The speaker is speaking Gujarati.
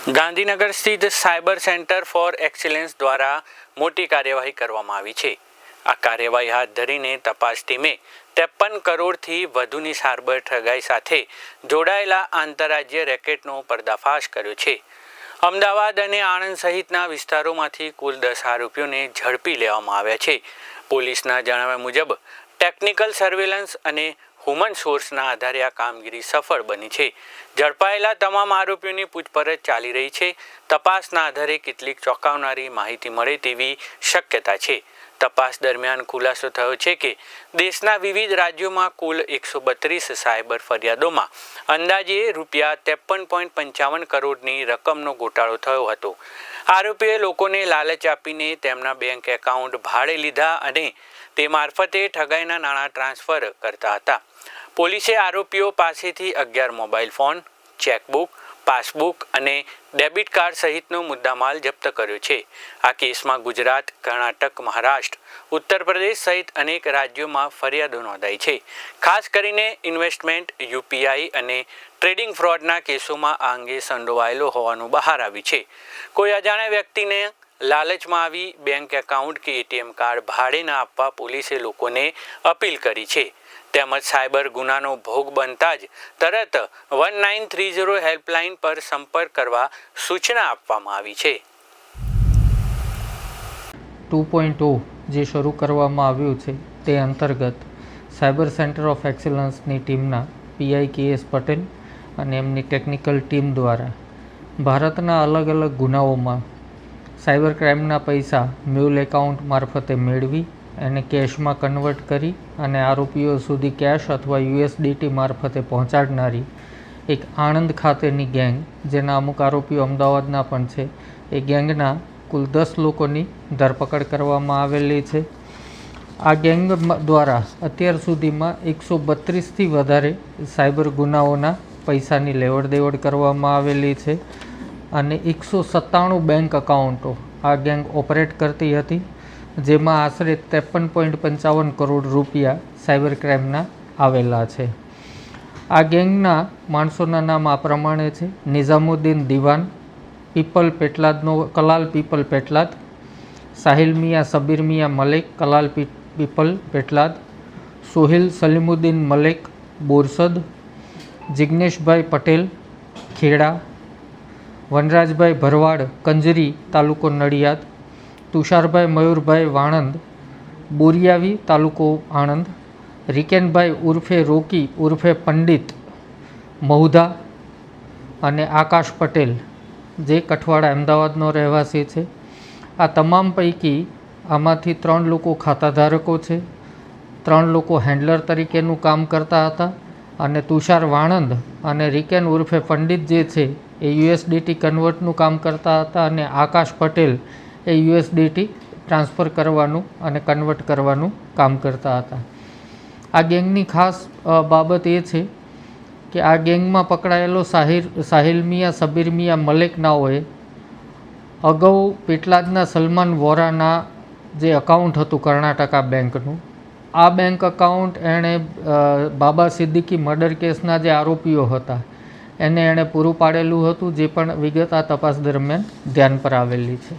ગાંધીનગર સ્થિત સાયબર સેન્ટર ફોર એક્સેલન્સ દ્વારા મોટી કાર્યવાહી કરવામાં આવી છે। આ કાર્યવાહી હાથ ધરીને તપાસ ટીમે 53 કરોડથી વધુની સાયબર ઠગાઈ સાથે જોડાયેલા આંતરરાજ્ય રેકેટનો પર્દાફાશ કર્યો છે। અમદાવાદ અને આણંદ સહિતના વિસ્તારોમાંથી કુલ 10 આરોપીઓને ઝડપી લેવામાં આવ્યા છે। પોલીસના જણાવ્યા મુજબ ટેકનિકલ સર્વેલન્સ અને હ્યુમન સોર્સના આધારે આ કામગીરી સફળ બની છે। ઝડપાયેલા તમામ આરોપીઓની પૂછપરછ ચાલી રહી છે। તપાસના આધારે કેટલીક ચોંકાવનારી માહિતી મળે તેવી શક્યતા છે। તપાસ દરમિયાન ખુલાસો થયો છે કે દેશના વિવિધ રાજ્યોમાં કુલ 132 સાયબર ફરિયાદોમાં અંદાજે રૂપિયા 53.55 કરોડની રકમનો ગોટાળો થયો હતો। આરોપીએ લોકોને લાલચ આપીને તેમના બેંક એકાઉન્ટ ભાડે લીધા અને તે મારફતે ઠગાઈના નાણાં ટ્રાન્સફર કરતા હતા। પોલીસે આરોપીઓ પાસેથી 11 મોબાઈલ ફોન, ચેકબુક, પાસબુક અને ડેબિટ કાર્ડ સહિતનો મુદ્દામાલ જપ્ત કર્યો છે। આ કેસમાં ગુજરાત, કર્ણાટક, મહારાષ્ટ્ર, ઉત્તર પ્રદેશ સહિત અનેક રાજ્યોમાં ફરિયાદો નોંધાઈ છે। ખાસ કરીને ઇન્વેસ્ટમેન્ટ, યુપીઆઈ અને ટ્રેડિંગ ફ્રોડના કેસોમાં આ અંગે સંડોવાયેલો હોવાનું બહાર આવ્યું છે। કોઈ અજાણ્યા વ્યક્તિને લાલચમાં આવી બેંક એકાઉન્ટ કે એટીએમ કાર્ડ ભાડે ન આપવા પોલીસે લોકોને અપીલ કરી છે। તેમજ સાયબર ગુનાનો ભોગ બનતા જ તરત 1930 હેલ્પલાઇન પર સંપર્ક કરવા સૂચના આપવામાં આવી છે। 2.0 જે શરૂ કરવામાં આવ્યું છે તે અંતર્ગત સાયબર સેન્ટર ઓફ એક્સેલન્સની ટીમના પીઆઈ કે.એસ. પટેલ અને એમની ટેકનિકલ ટીમ દ્વારા ભારતના અલગ અલગ ગુનાઓમાં સાયબર ક્રાઇમના પૈસા મ્યુલ એકાઉન્ટ મારફતે મેળવી એને કેશમાં કન્વર્ટ કરી અને આરોપીઓ સુધી કેશ અથવા યુએસડીટી મારફતે પહોંચાડનારી એક આણંદ ખાતેની ગેંગ, જેના અમુક આરોપીઓ અમદાવાદના પણ છે, એ ગેંગના કુલ 10 લોકોની ધરપકડ કરવામાં આવેલી છે। આ ગેંગ દ્વારા અત્યાર સુધીમાં 132થી વધારે સાયબર ગુનાઓના પૈસાની લેવડ દેવડ કરવામાં આવેલી છે અને 197 બેંક એકાઉન્ટો આ ગેંગ ઓપરેટ કરતી હતી, જેમાં આશરે 53.55 કરોડ રૂપિયા સાયબર ક્રાઇમના આવેલા છે। આ ગેંગના માણસોના નામ આ પ્રમાણે છે: નિઝામુદ્દીન દિવાન, પીપલ પેટલાદનો કલાલ પીપલ પેટલાદ, સાહિલ મિયા સબીર મિયા મલેક કલાલ પીપલ પેટલાદ, સોહિલ સલીમુદ્દીન મલેક બોરસદ, જિગ્નેશભાઈ પટેલ ખેડા, વનરાજભાઈ ભરવાડ કંજરી તાલુકો નડિયાદ, તુષારભાઈ મયુરભાઈ વાણંદ બોરિયાવી તાલુકો આણંદ, રિકેનભાઈ ઉર્ફે રોકી ઉર્ફે પંડિત મહુધા અને આકાશ પટેલ જે કઠવાડા અમદાવાદનો રહેવાસી છે। આ તમામ પૈકી આમાંથી 3 લોકો ખાતાધારકો છે, 3 લોકો હેન્ડલર તરીકેનું કામ કરતા હતા અને તુષાર વાણંદ અને રિકેન ઉર્ફે પંડિત જે છે એ યુએસડીટી કન્વર્ટનું કામ કરતા હતા અને આકાશ પટેલ એ યુએસડીટી ટ્રાન્સફર કરવાનું અને કન્વર્ટ કરવાનું કામ કરતા હતા। આ ગેંગની ખાસ બાબત એ છે કે આ ગેંગમાં પકડાયેલો સાહિલ મિયા સબીર મિયા મલેક નાઓએ અગાઉ પેટલાદના સલમાન વોરાના જે એકાઉન્ટ હતું કર્ણાટકા બેંકનું, આ બેંક એકાઉન્ટ એણે બાબા સિદ્દીકી મર્ડર કેસના જે આરોપીઓ હતા એને એણે પૂરું પાડેલું હતું, જે પણ વિગત આ તપાસ દરમિયાન ધ્યાન પર આવેલી છે।